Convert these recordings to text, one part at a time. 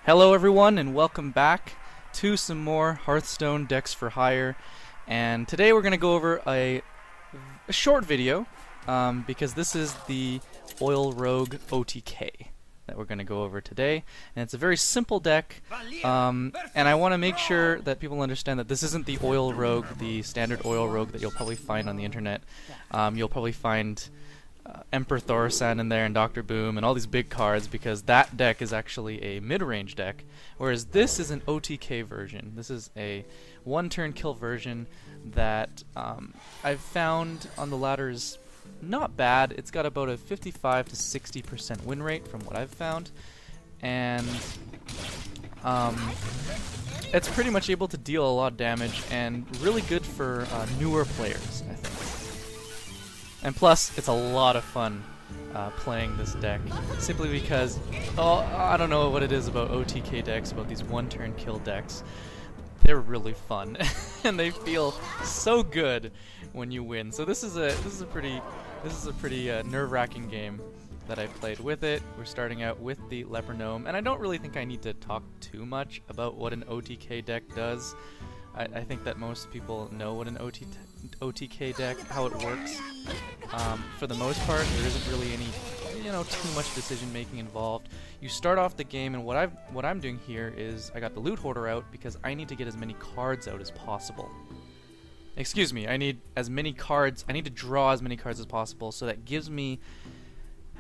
Hello everyone and welcome back to some more Hearthstone decks for hire, and today we're going to go over a short video because this is the Oil Rogue OTK that we're going to go over today, and it's a very simple deck, and I want to make sure that people understand that this isn't the Oil Rogue, the standard Oil Rogue that you'll probably find on the internet. You'll probably find Emperor Thaurissan in there and Dr. Boom and all these big cards, because that deck is actually a mid-range deck, whereas this is an OTK version. This is a one-turn kill version that I've found on the ladder is not bad. It's got about a 55 to 60% win rate from what I've found, and it's pretty much able to deal a lot of damage and really good for newer players, I think. And plus, it's a lot of fun playing this deck, simply because, I don't know what it is about OTK decks, about these one-turn kill decks. They're really fun, and they feel so good when you win. So this is a pretty nerve-wracking game that I played with it. We're starting out with the Leper Gnome, and I don't really think I need to talk too much about what an OTK deck does. I think that most people know what an OTK deck, how it works. For the most part, there isn't really any, too much decision making involved. You start off the game, and what I'm doing here is I got the Loot Hoarder out because I need to get as many cards out as possible. Excuse me, I need to draw as many cards as possible, so that gives me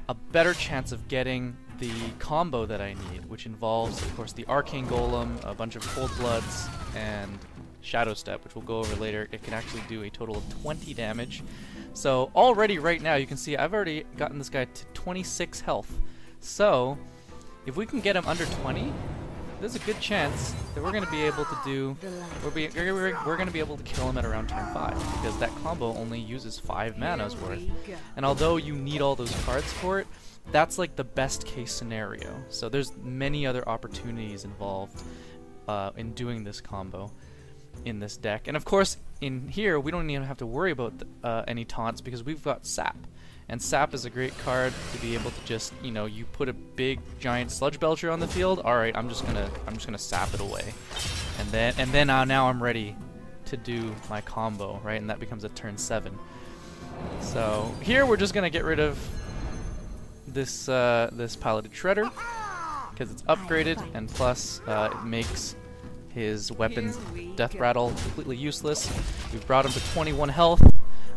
a better chance of getting the combo that I need, which involves, of course, the Arcane Golem, a bunch of Cold Bloods, and Shadow Step, which we'll go over later. It can actually do a total of 20 damage. So already right now you can see I've already gotten this guy to 26 health. So if we can get him under 20, there's a good chance that we're going to be able to do, we're going to be able to kill him at around turn 5, because that combo only uses 5 mana's worth. And although you need all those cards for it, that's like the best case scenario. So there's many other opportunities involved in doing this combo in this deck. And of course, in here, we don't even have to worry about any taunts, because we've got Sap. And Sap is a great card to be able to just, you put a big giant Sludge Belcher on the field. All right, I'm just gonna sap it away, and then now I'm ready to do my combo, right? And that becomes a turn 7. So here we're just gonna get rid of this this Piloted Shredder, because it's upgraded, and plus it makes his weapon's Death Rattle completely useless. We've brought him to 21 health.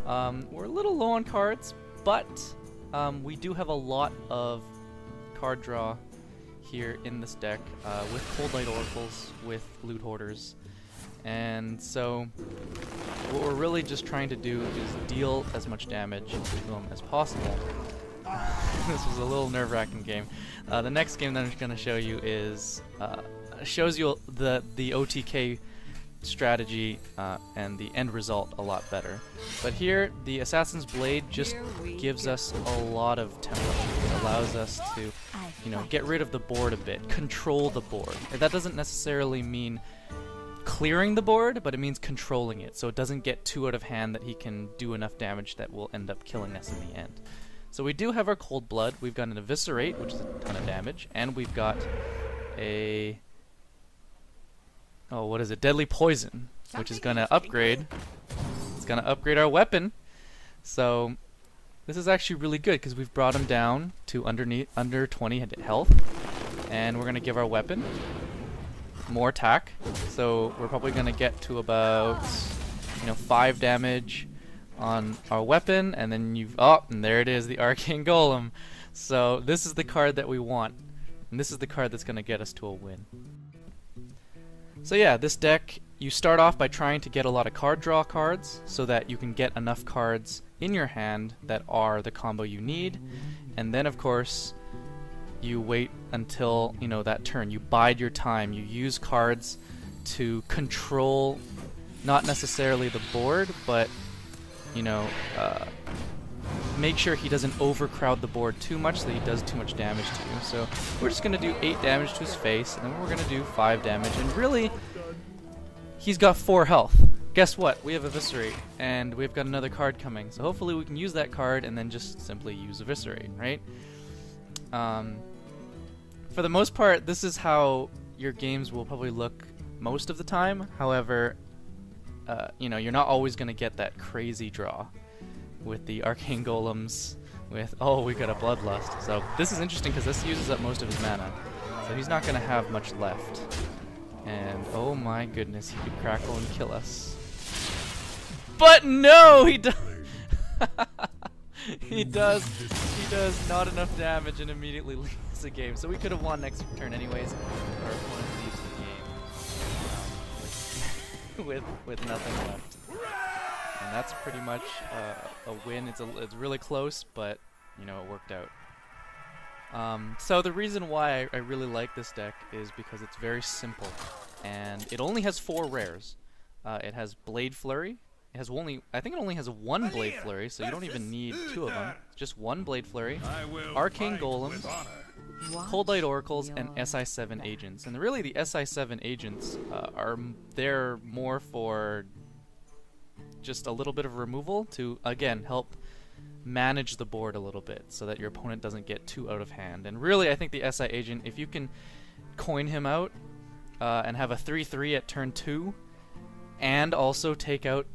We're a little low on cards, but we do have a lot of card draw here in this deck with Cold Light Oracles, with Loot Hoarders, and so what we're really just trying to do is deal as much damage to him as possible. This was a little nerve-wracking game. The next game that I'm going to show you is shows you the OTK strategy and the end result a lot better. But here, the Assassin's Blade just gives us a lot of tempo. It allows us to, get rid of the board a bit, control the board. And that doesn't necessarily mean clearing the board, but it means controlling it, so it doesn't get too out of hand that he can do enough damage that will end up killing us in the end. So we do have our Cold Blood. We've got an Eviscerate, which is a ton of damage, and we've got a Deadly Poison, which is gonna upgrade. It's gonna upgrade our weapon. So this is actually really good, because we've brought him down to under 20 health, and we're gonna give our weapon more attack. So we're probably gonna get to about 5 damage on our weapon, and then and there it is, the Arcane Golem. So this is the card that we want, and this is the card that's gonna get us to a win. So yeah, this deck, you start off by trying to get a lot of card draw cards so that you can get enough cards in your hand that are the combo you need, and then of course you wait until that turn. You bide your time. You use cards to control not necessarily the board, but make sure he doesn't overcrowd the board too much so that he does too much damage to you. So we're just going to do 8 damage to his face, and then we're going to do 5 damage, and really, he's got 4 health. Guess what? We have Eviscerate, and we've got another card coming, so hopefully we can use that card and then just simply use Eviscerate, right? For the most part, this is how your games will probably look most of the time. However, you know, you're not always going to get that crazy draw with the Arcane Golems with, oh, we got a Bloodlust. So this is interesting because this uses up most of his mana. So he's not going to have much left. And oh my goodness, he could crackle and kill us. But no, he does. He does not enough damage and immediately leaves the game. So we could have won next turn anyways. Our opponent leaves the game with nothing left. And that's pretty much a win. It's really close, but you know, it worked out. So the reason why I really like this deck is because it's very simple, and it only has 4 rares. It has Blade Flurry. It has I think it only has 1 Blade Flurry, so you don't even need 2 of them. Just 1 Blade Flurry, Arcane Golem, Cold Light Oracles, and SI7 agents. And really, the SI7 agents are there more for just a little bit of removal to, again, help manage the board a little bit so that your opponent doesn't get too out of hand. And really, I think the SI agent, if you can coin him out and have a 3/3 at turn 2, and also take out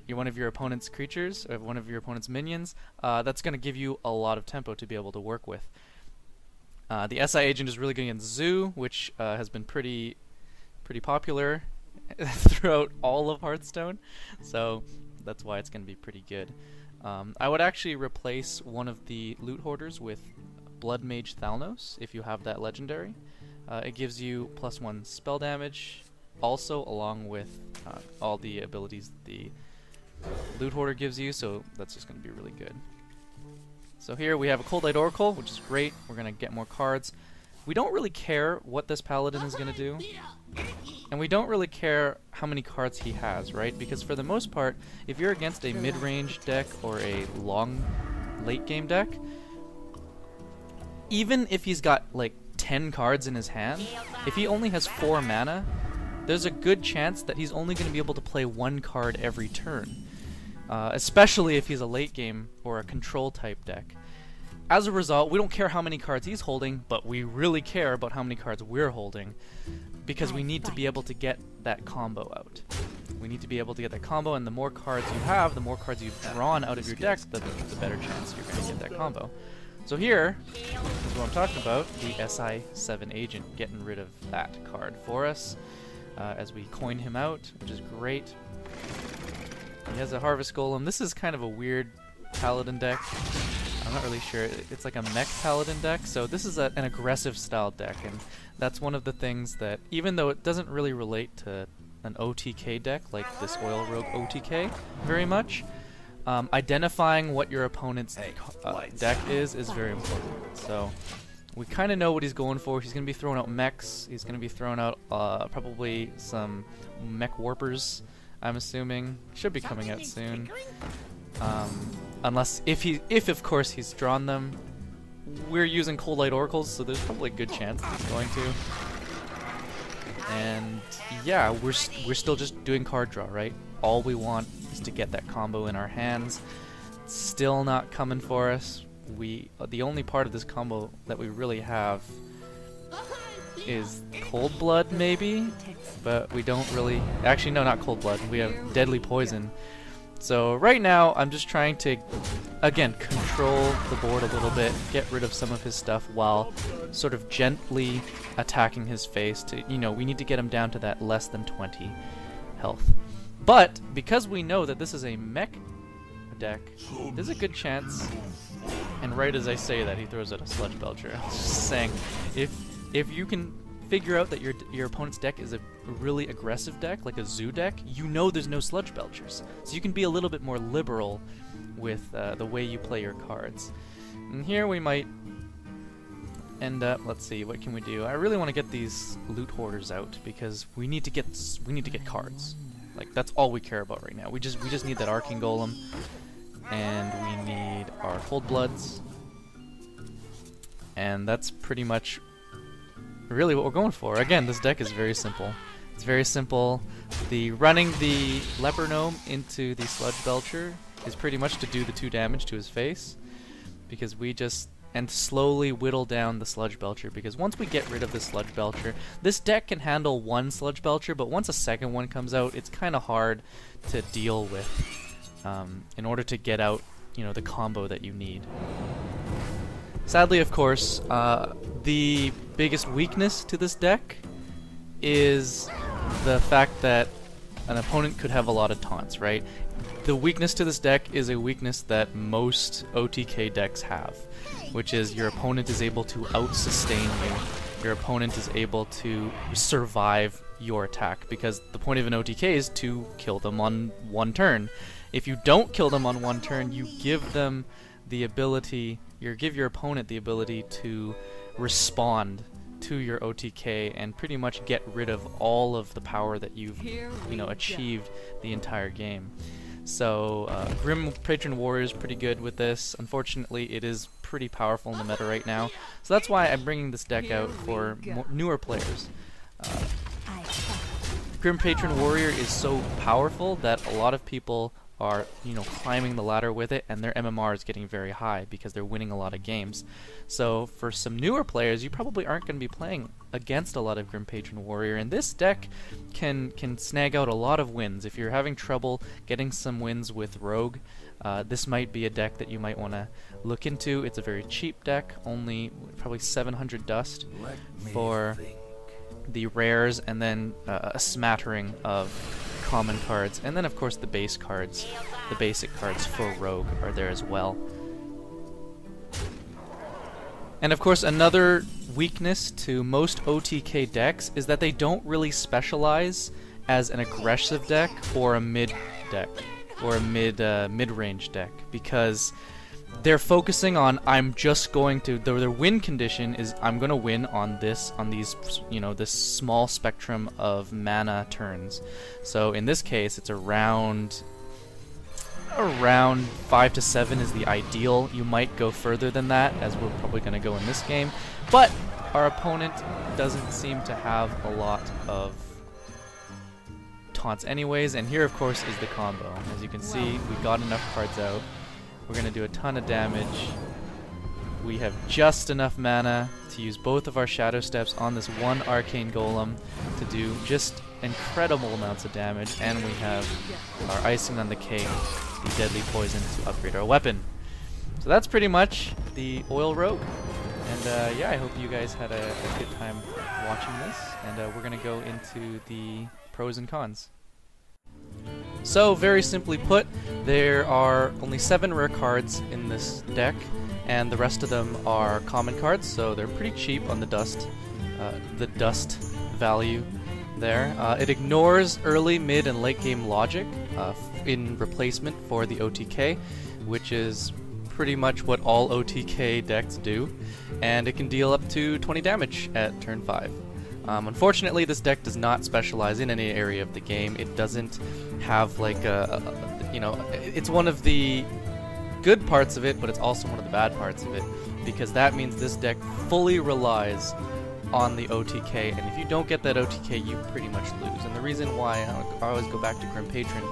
one of your opponent's creatures, or one of your opponent's minions, that's going to give you a lot of tempo to be able to work with. The SI agent is really good against Zoo, which has been pretty popular throughout all of Hearthstone, so that's why it's going to be pretty good. I would actually replace one of the Loot Hoarders with Blood Mage Thalnos, if you have that legendary. It gives you +1 spell damage, also along with all the abilities the Loot Hoarder gives you, so that's just going to be really good. So here we have a Cold Light Oracle, which is great. We're going to get more cards. We don't really care what this Paladin is going to do, and we don't really care how many cards he has, right? Because for the most part, if you're against a mid-range deck or a long late-game deck, even if he's got like 10 cards in his hand, if he only has 4 mana, there's a good chance that he's only going to be able to play 1 card every turn, especially if he's a late game or a control type deck. As a result, we don't care how many cards he's holding, but we really care about how many cards we're holding, because we need to be able to get that combo out. We need to be able to get that combo, and the more cards you have, the more cards you've drawn out of your deck, the better chance you're going to get that combo. So here is what I'm talking about, the SI7 agent, getting rid of that card for us. As we coin him out, which is great. He has a Harvest Golem. This is kind of a weird Paladin deck. I'm not really sure. It's like a mech Paladin deck, so this is an aggressive style deck, and that's one of the things that, even though it doesn't really relate to an OTK deck like this Oil Rogue OTK very much, identifying what your opponent's deck is very important. So we kind of know what he's going for. He's going to be throwing out mechs. He's going to be throwing out probably some mech warpers, I'm assuming. Should be coming out soon. Unless, if of course he's drawn them. We're using Cold Light Oracles, so there's probably a good chance he's going to. And yeah, we're still just doing card draw, right? All we want is to get that combo in our hands. It's still not coming for us. The only part of this combo that we really have is Cold Blood, maybe, but we don't really. Actually, no, not Cold Blood. We have Deadly Poison. So right now, I'm just trying to, again, control the board a little bit, get rid of some of his stuff while sort of gently attacking his face. To, you know, we need to get him down to that less than 20 health. But because we know that this is a mech deck, there's a good chance. And right as I say that, he throws out a Sludge Belcher. I was just saying, if you can figure out that your opponent's deck is a really aggressive deck, like a Zoo deck, you know there's no Sludge Belchers. So you can be a little bit more liberal with the way you play your cards. And here we might end up, let's see, what can we do? I really want to get these Loot Hoarders out because we need to get cards. Like, that's all we care about right now. We just need that Arcane Golem, and we need our Cold Bloods, and that's pretty much really what we're going for. Again, this deck is very simple. It's very simple. Running the Leper Gnome into the Sludge Belcher is pretty much to do the 2 damage to his face, because we just and slowly whittle down the Sludge Belcher, because once we get rid of the Sludge Belcher, this deck can handle one Sludge Belcher, but once a second one comes out, it's kind of hard to deal with in order to get out, you know, the combo that you need. Sadly, of course, the biggest weakness to this deck is the fact that an opponent could have a lot of taunts, right? The weakness to this deck is a weakness that most OTK decks have, which is your opponent is able to out-sustain you. Your opponent is able to survive your attack, because the point of an OTK is to kill them on one turn. If you don't kill them on one turn, you give them the ability, you give your opponent the ability to respond to your OTK and pretty much get rid of all of the power that you've, you know, achieved the entire game. So Grim Patron Warrior is pretty good with this. Unfortunately, it is pretty powerful in the meta right now, so that's why I'm bringing this deck out for newer players. Grim Patron Warrior is so powerful that a lot of people are, you know, climbing the ladder with it, and their MMR is getting very high because they're winning a lot of games. So for some newer players, you probably aren't going to be playing against a lot of Grim Patron Warrior, and this deck can snag out a lot of wins. If you're having trouble getting some wins with Rogue, this might be a deck that you might want to look into. It's a very cheap deck, only probably 700 dust for the rares, and then a smattering of common cards, and then of course the base cards, the basic cards for Rogue are there as well. And of course another weakness to most OTK decks is that they don't really specialize as an aggressive deck or a mid deck or a mid-range deck, because they're focusing on, I'm just going to, their win condition is I'm going to win on this, on these, you know, this small spectrum of mana turns. So in this case, it's around 5 to 7 is the ideal. You might go further than that, as we're probably going to go in this game. But our opponent doesn't seem to have a lot of taunts anyways, and here of course is the combo. As you can see, we got enough cards out. We're going to do a ton of damage. We have just enough mana to use both of our Shadow Steps on this one Arcane Golem to do just incredible amounts of damage, and we have our icing on the cake, the Deadly Poison, to upgrade our weapon. So that's pretty much the Oil Rogue, and yeah, I hope you guys had a good time watching this, and we're going to go into the pros and cons. So, very simply put, there are only 7 rare cards in this deck, and the rest of them are common cards, so they're pretty cheap on the dust value there. It ignores early, mid, and late game logic in replacement for the OTK, which is pretty much what all OTK decks do, and it can deal up to 20 damage at turn 5. Unfortunately, this deck does not specialize in any area of the game. It doesn't have like you know, it's one of the good parts of it, but it's also one of the bad parts of it, because that means this deck fully relies on the OTK, and if you don't get that OTK, you pretty much lose. And the reason why, I always go back to Grim Patron,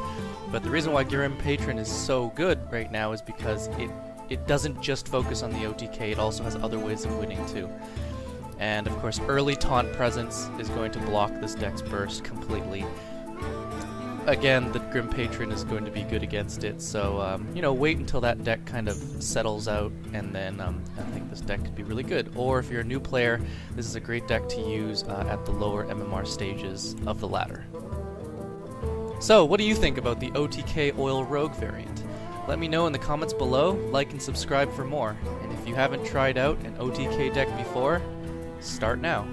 but the reason why Grim Patron is so good right now is because it doesn't just focus on the OTK, it also has other ways of winning too. And of course, early taunt presence is going to block this deck's burst completely. Again, the Grim Patron is going to be good against it, so you know, wait until that deck kind of settles out, and then I think this deck could be really good. Or if you're a new player, this is a great deck to use at the lower MMR stages of the ladder. So, what do you think about the OTK Oil Rogue variant? Let me know in the comments below, like and subscribe for more. And if you haven't tried out an OTK deck before, start now.